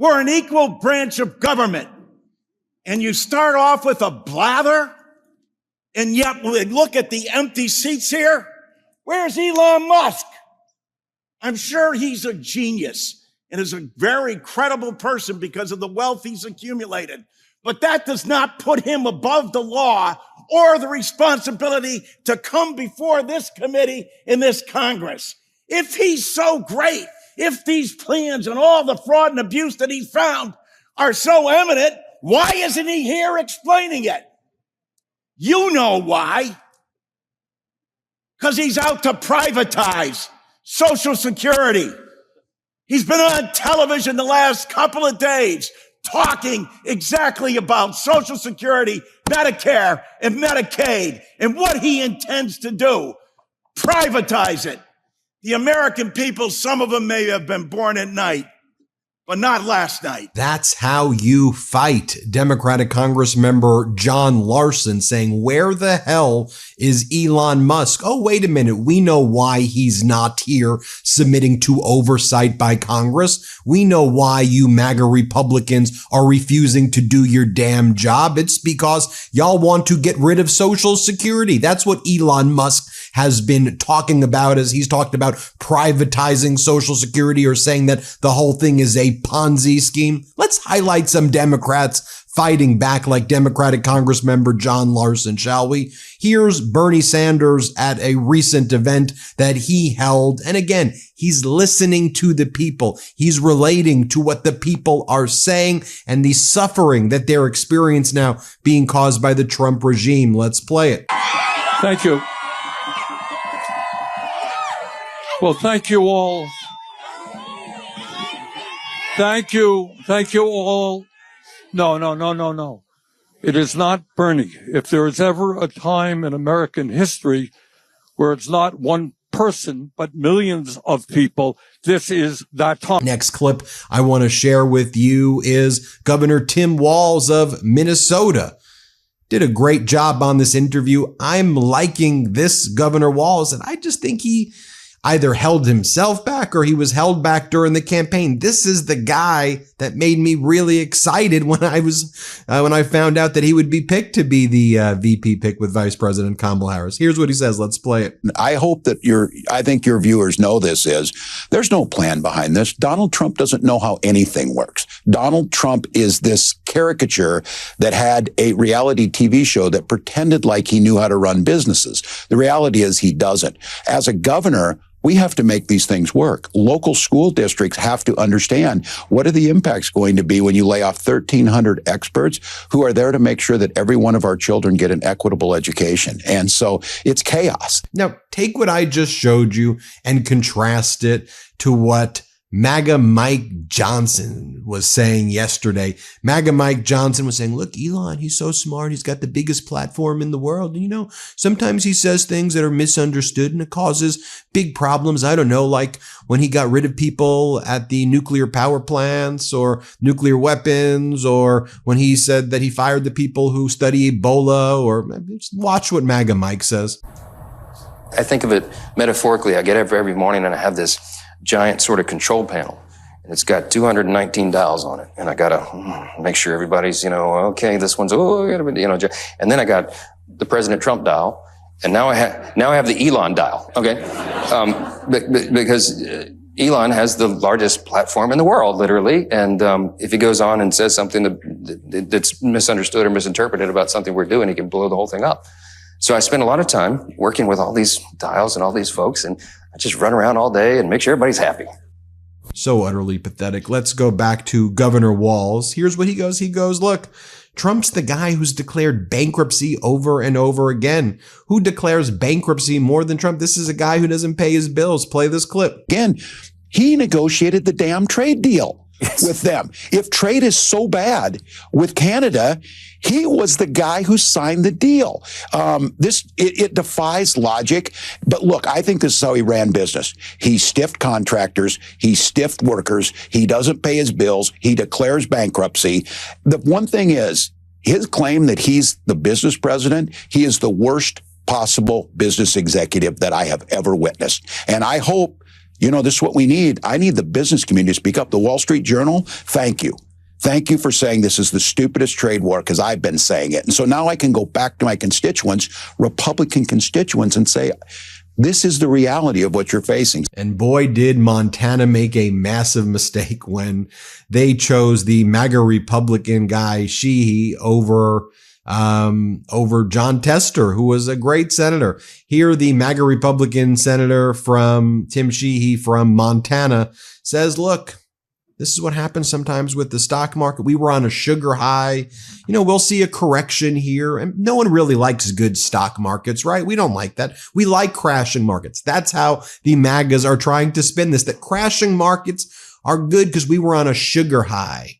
We're an equal branch of government. And you start off with a blather, and yet we look at the empty seats here. Where's Elon Musk? I'm sure he's a genius and is a very credible person because of the wealth he's accumulated. But that does not put him above the law or the responsibility to come before this committee in this Congress. If he's so great, if these plans and all the fraud and abuse that he found are so eminent, why isn't he here explaining it? You know why. Because he's out to privatize Social Security. He's been on television the last couple of days talking exactly about Social Security, Medicare, and Medicaid, and what he intends to do. Privatize it. The American people, some of them may have been born at night, but not last night. That's how you fight. Democratic Congressmember John Larson saying, where the hell is Elon Musk? Oh, wait a minute. We know why he's not here submitting to oversight by Congress. We know why you MAGA Republicans are refusing to do your damn job. It's because y'all want to get rid of Social Security. That's what Elon Musk has been talking about as he's talked about privatizing Social Security or saying that the whole thing is a Ponzi scheme. Let's highlight some Democrats fighting back like Democratic Congressmember John Larson, shall we? Here's Bernie Sanders at a recent event that he held. And again, he's listening to the people. He's relating to what the people are saying and the suffering that they're experiencing now being caused by the Trump regime. Let's play it. Thank you. Well, thank you all. Thank you. Thank you all. No. It is not Bernie. If there is ever a time in American history where it's not one person, but millions of people, this is that time. Next clip I want to share with you is Governor Tim Walz of Minnesota. Did a great job on this interview. I'm liking this Governor Walz, and I just think he either held himself back or he was held back during the campaign. This is the guy that made me really excited when I found out that he would be picked to be the VP pick with Vice President Kamala Harris. Here's what he says. Let's play it. I hope that I think your viewers know this is, there's no plan behind this. Donald Trump doesn't know how anything works. Donald Trump is this caricature that had a reality TV show that pretended like he knew how to run businesses. The reality is he doesn't. As a governor, we have to make these things work. Local school districts have to understand what are the impacts going to be when you lay off 1,300 experts who are there to make sure that every one of our children get an equitable education. And so it's chaos. Now, take what I just showed you and contrast it to what MAGA Mike Johnson was saying yesterday. MAGA Mike Johnson was saying, look, Elon, he's so smart. He's got the biggest platform in the world. And, you know, sometimes he says things that are misunderstood and it causes big problems. I don't know, like when he got rid of people at the nuclear power plants or nuclear weapons, or when he said that he fired the people who study Ebola, or just watch what MAGA Mike says. I think of it metaphorically. I get up every morning and I have this giant sort of control panel, and it's got 219 dials on it, and I gotta make sure everybody's, okay, this one's, and then I got the President Trump dial, and now I have the Elon dial, okay, because Elon has the largest platform in the world, literally, and if he goes on and says something that's misunderstood or misinterpreted about something we're doing, he can blow the whole thing up. So I spend a lot of time working with all these dials and all these folks, and I just run around all day and make sure everybody's happy. So utterly pathetic. Let's go back to Governor Walz. Here's what he goes. He goes, look, Trump's the guy who's declared bankruptcy over and over again. Who declares bankruptcy more than Trump? This is a guy who doesn't pay his bills. Play this clip. Again, he negotiated the damn trade deal with them. If trade is so bad with Canada, he was the guy who signed the deal. It defies logic. But look, I think this is how he ran business. He stiffed contractors. He stiffed workers. He doesn't pay his bills. He declares bankruptcy. The one thing is, his claim that he's the business president, he is the worst possible business executive that I have ever witnessed. And I hope This is what we need. I need the business community to speak up. The Wall Street Journal, thank you. Thank you for saying this is the stupidest trade war, because I've been saying it. And so now I can go back to my constituents, Republican constituents, and say, this is the reality of what you're facing. And boy, did Montana make a massive mistake when they chose the MAGA Republican guy, Sheehy, over John Tester, who was a great senator. Here, the MAGA Republican senator Tim Sheehy from Montana says, look, this is what happens sometimes with the stock market. We were on a sugar high. We'll see a correction here. And no one really likes good stock markets, right? We don't like that. We like crashing markets. That's how the MAGAs are trying to spin this, that crashing markets are good because we were on a sugar high.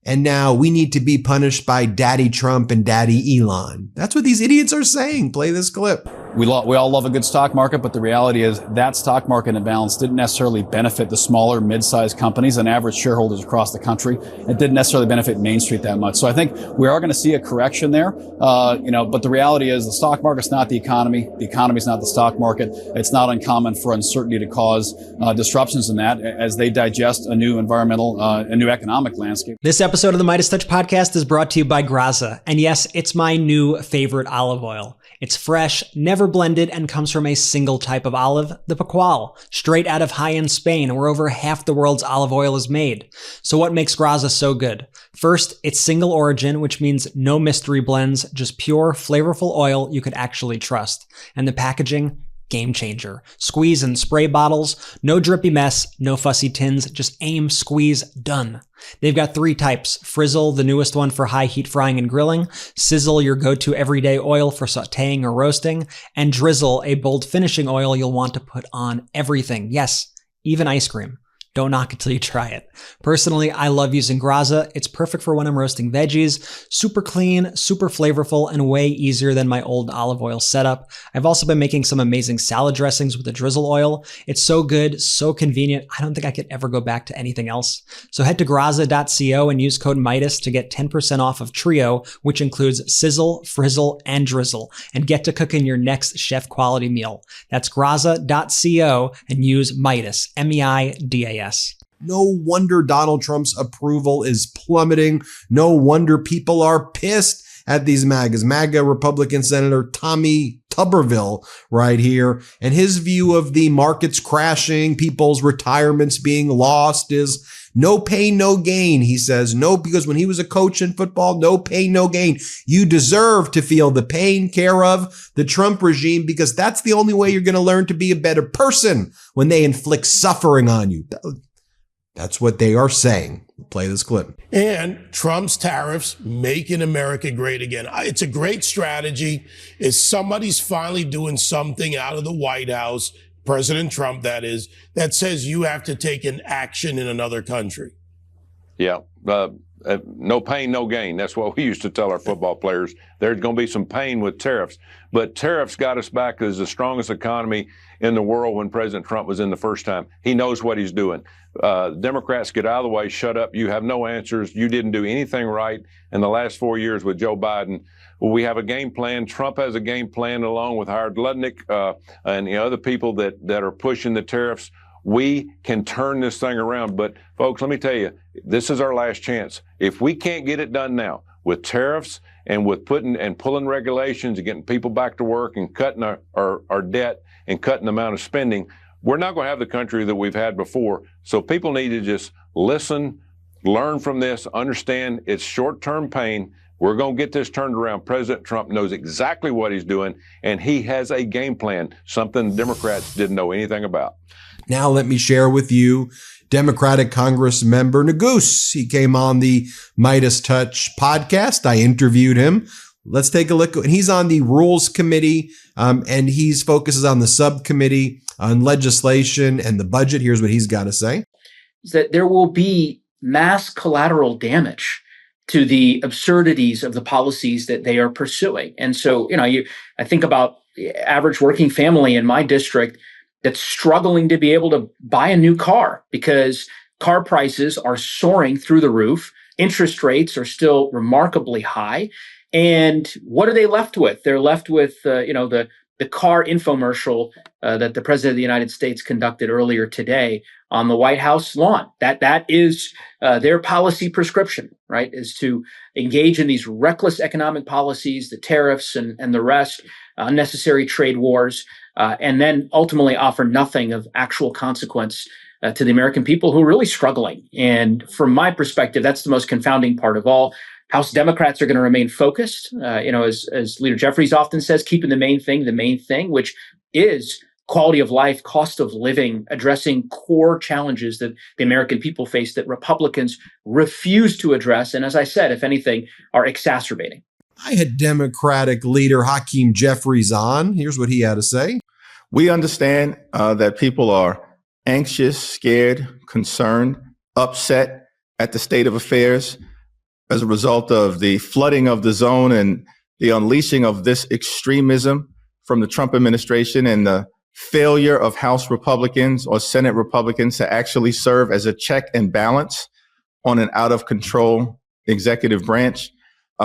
And now we need to be punished by Daddy Trump and Daddy Elon. That's what these idiots are saying. Play this clip. We all love a good stock market, but the reality is that stock market imbalance didn't necessarily benefit the smaller, mid-sized companies and average shareholders across the country. It didn't necessarily benefit Main Street that much. So I think we are going to see a correction there. But the reality is the stock market's not the economy. The economy's not the stock market. It's not uncommon for uncertainty to cause disruptions in that as they digest a new environmental, a new economic landscape. This episode of the MeidasTouch podcast is brought to you by Graza. And yes, it's my new favorite olive oil. It's fresh, never blended, and comes from a single type of olive, the Picual, straight out of high-end Spain, where over half the world's olive oil is made. So what makes Graza so good? First, it's single origin, which means no mystery blends, just pure, flavorful oil you could actually trust. And the packaging? Game changer. Squeeze and spray bottles, no drippy mess, no fussy tins, just aim, squeeze, done. They've got 3 types: Frizzle, the newest one for high heat frying and grilling; Sizzle, your go-to everyday oil for sauteing or roasting; and Drizzle, a bold finishing oil you'll want to put on everything. Yes, even ice cream. Don't knock it till you try it. Personally, I love using Graza. It's perfect for when I'm roasting veggies. Super clean, super flavorful, and way easier than my old olive oil setup. I've also been making some amazing salad dressings with the drizzle oil. It's so good, so convenient. I don't think I could ever go back to anything else. So head to graza.co and use code Meidas to get 10% off of Trio, which includes Sizzle, Frizzle, and Drizzle, and get to cooking your next chef quality meal. That's graza.co and use Meidas, M-E-I-D-A-S. No wonder Donald Trump's approval is plummeting. No wonder people are pissed at these MAGAs. MAGA Republican Senator Tommy Tuberville right here. And his view of the markets crashing, people's retirements being lost is no pain, no gain. He says no, because when he was a coach in football, no pain, no gain. You deserve to feel the pain care of the Trump regime, because that's the only way you're going to learn to be a better person, when they inflict suffering on you. That's what they are saying. Play this clip. And Trump's tariffs, making America great again. It's a great strategy. If somebody's finally doing something out of the White House, President Trump, that is, that says you have to take an action in another country. Yeah. No pain, no gain. That's what we used to tell our football players. There's going to be some pain with tariffs. But tariffs got us back as the strongest economy in the world when President Trump was in the first time. He knows what he's doing. Democrats, get out of the way, shut up. You have no answers. You didn't do anything right in the last 4 years with Joe Biden. Well, we have a game plan. Trump has a game plan, along with Howard Lutnick and the other people that are pushing the tariffs. We can turn this thing around. But folks, let me tell you, this is our last chance. If we can't get it done now with tariffs and with pulling regulations and getting people back to work and cutting our debt and cutting the amount of spending, we're not going to have the country that we've had before. So people need to just listen, learn from this, understand it's short-term pain. We're going to get this turned around. President Trump knows exactly what he's doing, and he has a game plan, something Democrats didn't know anything about. Now let me share with you Democratic Congress member Neguse. He came on the MeidasTouch podcast. I interviewed him. Let's take a look. And he's on the Rules Committee, and he focuses on the subcommittee on legislation and the budget. Here's what he's got to say. Is that there will be mass collateral damage to the absurdities of the policies that they are pursuing. And so, I think about the average working family in my district that's struggling to be able to buy a new car because car prices are soaring through the roof. Interest rates are still remarkably high. And what are they left with? They're left with, the the car infomercial that the President of the United States conducted earlier today on the White House lawn. That is their policy prescription, right? Is to engage in these reckless economic policies, the tariffs and the rest, unnecessary trade wars, and then ultimately offer nothing of actual consequence to the American people who are really struggling. And from my perspective, that's the most confounding part of all. House Democrats are going to remain focused, as Leader Jeffries often says, keeping the main thing, which is quality of life, cost of living, addressing core challenges that the American people face that Republicans refuse to address. And as I said, if anything, are exacerbating. I had Democratic leader Hakeem Jeffries on. Here's what he had to say. We understand that people are anxious, scared, concerned, upset at the state of affairs as a result of the flooding of the zone and the unleashing of this extremism from the Trump administration and the failure of House Republicans or Senate Republicans to actually serve as a check and balance on an out of control executive branch.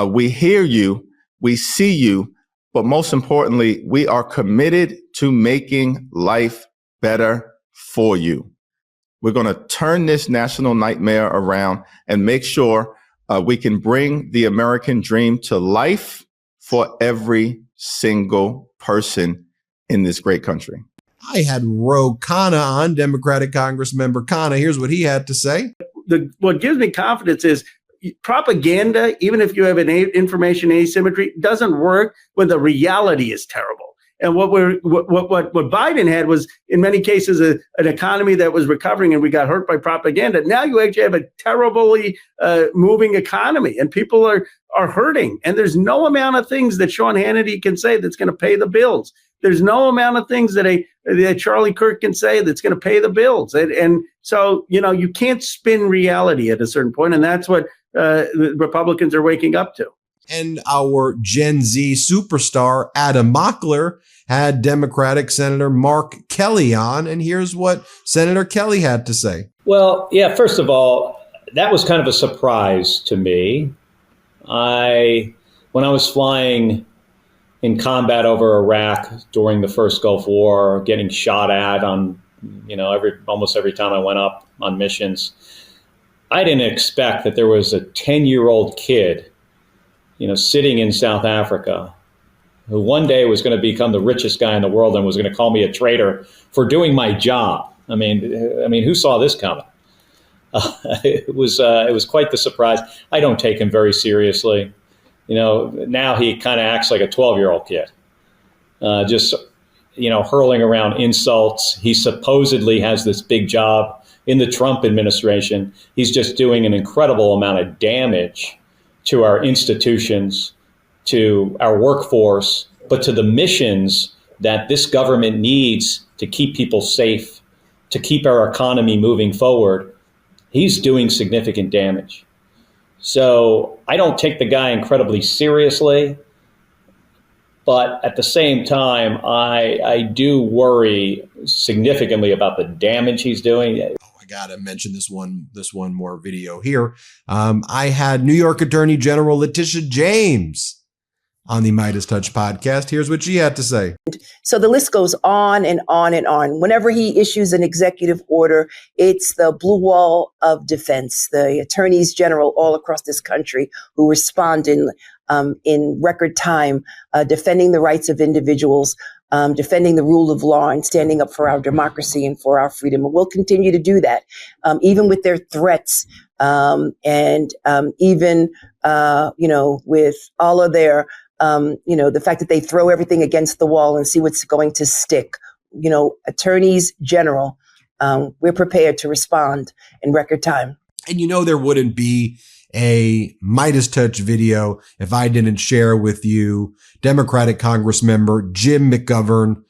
We hear you, we see you, but most importantly, we are committed to making life better for you. We're going to turn this national nightmare around and make sure we can bring the American dream to life for every single person in this great country. I had Roe Khanna on, Democratic Congress member Khanna. Here's what he had to say. What gives me confidence is propaganda, even if you have an information asymmetry, doesn't work when the reality is terrible. And what Biden had was, in many cases, an economy that was recovering, and we got hurt by propaganda. Now you actually have a terribly moving economy, and people are hurting. And there's no amount of things that Sean Hannity can say that's going to pay the bills. There's no amount of things that Charlie Kirk can say that's going to pay the bills. And so, you can't spin reality at a certain point, and that's what the Republicans are waking up to. And our Gen Z superstar, Adam Mockler, had Democratic Senator Mark Kelly on. And here's what Senator Kelly had to say. Well, yeah, first of all, that was kind of a surprise to me. When I was flying in combat over Iraq during the first Gulf War, getting shot at on, almost every time I went up on missions, I didn't expect that there was a 10-year-old kid sitting in South Africa, who one day was going to become the richest guy in the world and was going to call me a traitor for doing my job. I mean, who saw this coming? It was quite the surprise. I don't take him very seriously. Now he kind of acts like a 12-year-old kid, just hurling around insults. He supposedly has this big job in the Trump administration. He's just doing an incredible amount of damage to our institutions, to our workforce, but to the missions that this government needs to keep people safe, to keep our economy moving forward. He's doing significant damage. So I don't take the guy incredibly seriously, but at the same time, I do worry significantly about the damage he's doing. Gotta mention this one more video here. I had New York Attorney General Letitia James on the MeidasTouch podcast. Here's what she had to say. So the list goes on and on and on. Whenever he issues an executive order, it's the blue wall of defense, the attorneys general all across this country who respond in record time, defending the rights of individuals, defending the rule of law and standing up for our democracy and for our freedom. And we'll continue to do that, even with their threats, and even, with all of their, the fact that they throw everything against the wall and see what's going to stick. Attorneys general, we're prepared to respond in record time. And there wouldn't be a MeidasTouch video if I didn't share with you Democratic Congress member Jim McGovern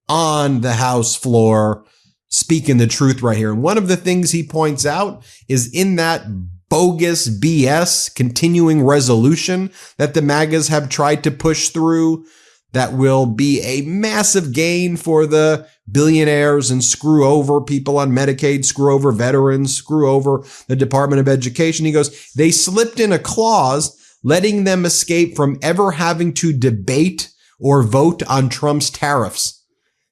on the House floor speaking the truth right here. And one of the things he points out is in that bogus BS continuing resolution that the MAGAs have tried to push through that will be a massive gain for the billionaires and screw over people on Medicaid, screw over veterans, screw over the Department of Education. He goes, they slipped in a clause letting them escape from ever having to debate or vote on Trump's tariffs.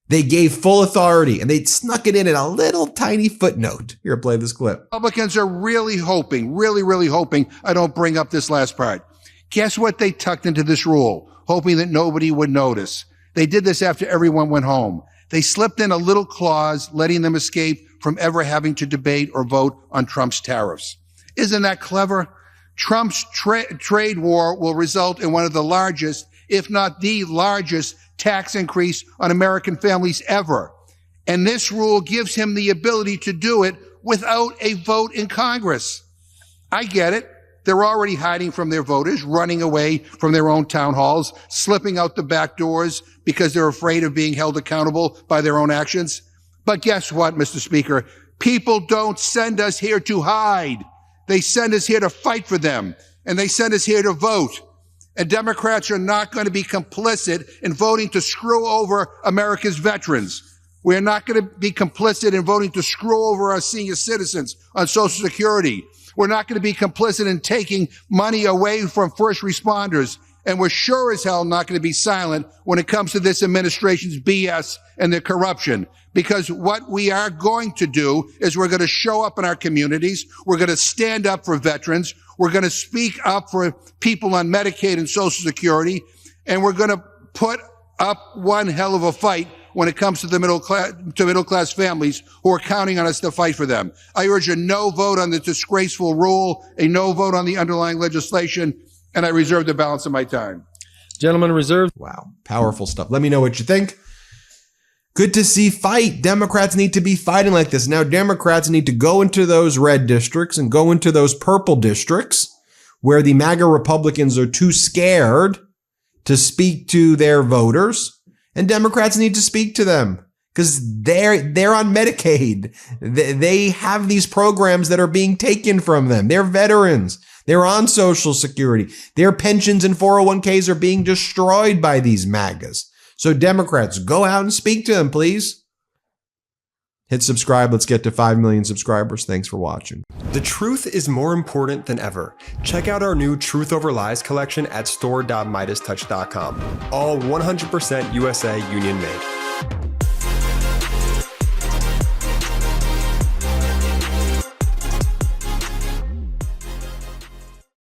They gave full authority and they snuck it in a little tiny footnote. Here, play this clip. Republicans are really hoping, really hoping I don't bring up this last part. Guess what they tucked into this rule, hoping that nobody would notice. They did this after everyone went home. They slipped in a little clause letting them escape from ever having to debate or vote on Trump's tariffs. Isn't that clever? Trump's trade war will result in one of the largest, if not the largest, tax increase on American families ever. And this rule gives him the ability to do it without a vote in Congress. I get it. They're already hiding from their voters, running away from their own town halls, slipping out the back doors because they're afraid of being held accountable by their own actions. But guess what, Mr. Speaker? People don't send us here to hide. They send us here to fight for them, and they send us here to vote. And Democrats are not going to be complicit in voting to screw over America's veterans. We're not going to be complicit in voting to screw over our senior citizens on Social Security. We're not going to be complicit in taking money away from first responders. And we're sure as hell not going to be silent when it comes to this administration's BS and their corruption. Because what we are going to do is we're going to show up in our communities. We're going to stand up for veterans. We're going to speak up for people on Medicaid and Social Security. And we're going to put up one hell of a fight when it comes to the middle class families who are counting on us to fight for them. I urge a no vote on the disgraceful rule, a no vote on the underlying legislation, and I reserve the balance of my time. Gentlemen reserved. Wow. Powerful stuff. Let me know what you think. Good to see fight. Democrats need to be fighting like this. Now, Democrats need to go into those red districts and go into those purple districts where the MAGA Republicans are too scared to speak to their voters. And Democrats need to speak to them because they're on Medicaid. They have these programs that are being taken from them. They're veterans. They're on Social Security. Their pensions and 401ks are being destroyed by these MAGAs. So Democrats, go out and speak to them, please. Hit subscribe. Let's get to 5 million subscribers. Thanks for watching. The truth is more important than ever. Check out our new Truth Over Lies collection at store.MeidasTouch.com. All 100% USA union made.